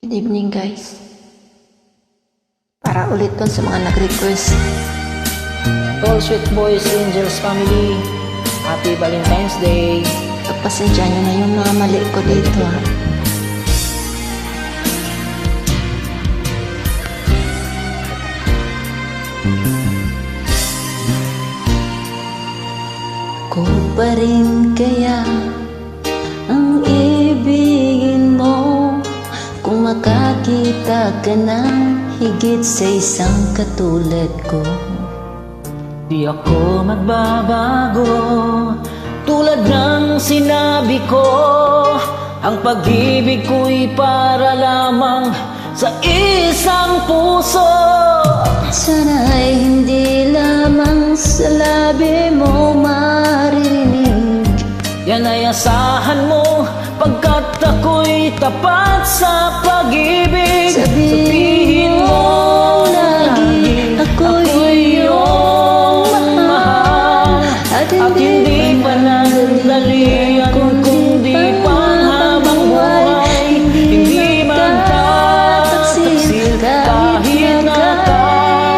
Good evening guys. Para ulit dun sa mga nag-request. All Sweet Boys Angels family, Happy Valentine's Day. Pagpasensya nyo na yung mga mali ko dito ha. Ko pa rin kaya ang ibigin mo kung makakita ka ng higit sa isang katulad ko. Di ako magbabago, tulad ng sinabi ko. Ang pag-ibig ko'y para lamang sa isang puso. Sana'y hindi lamang sa labi mo maririnig. Yan ay asahan mo, pagkat ako'y tapat sa pag-ibig. Sabihin mo lagi, ako'y iyong mahal. At hindi panandalian, kundi panghabang buhay. Hindi magtataksil kahit na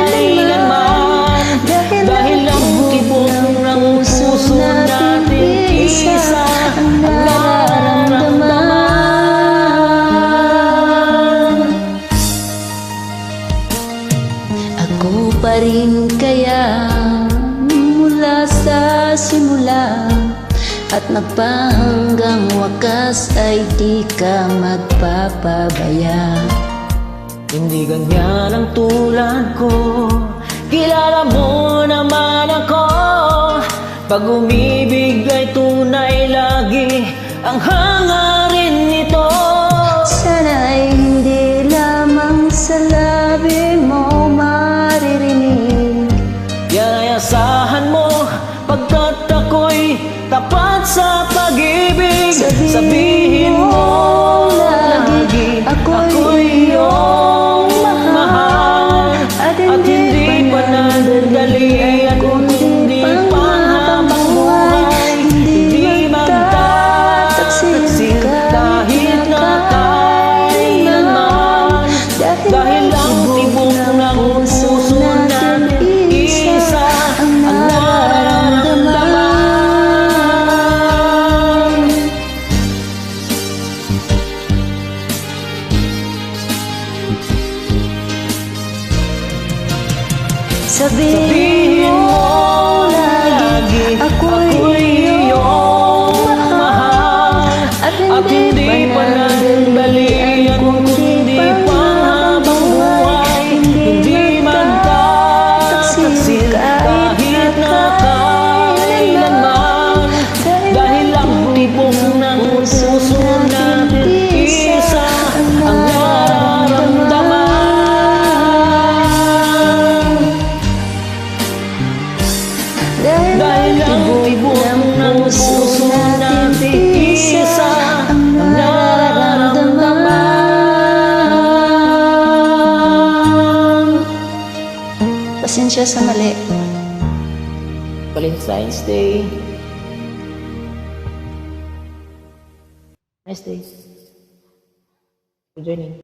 kailanman. Dahil ang tibok ng puso natin isa ang nararamdaman. Ako pa rin kaya mula sa simula at magpahanggang wakas ay di ka magpapabaya. Hindi ganyan ang tulad ko, kilala mo naman ako. Pag umibig ay tunay lagi ang hangarin nito. Sana'y hindi lamang sa labi mo maririnig. Yan ay asahan mo, pagkat ako'y tapat sa pag-ibig. Sabihin mo lagi, ako'y iyong mahal. At hindi panandalian, kundi panghabang buhay. Hindi magtataksil kahit na kailanman. Dahil ang tibok ng puso natin isa ang nararamdaman. Sabihin mo lagi, ako'y iyong mahal. At hindi panandalian, kundi panghabang buhay. Hindi magtataksil kahit na kailanman. Dahil ang tibok ng puso natin isa ang nararamdaman. Dahil ang tibok ng puso natin isa ang nararamdaman. Pasensya sa mali. Valentine's Day. Nice day. For joining.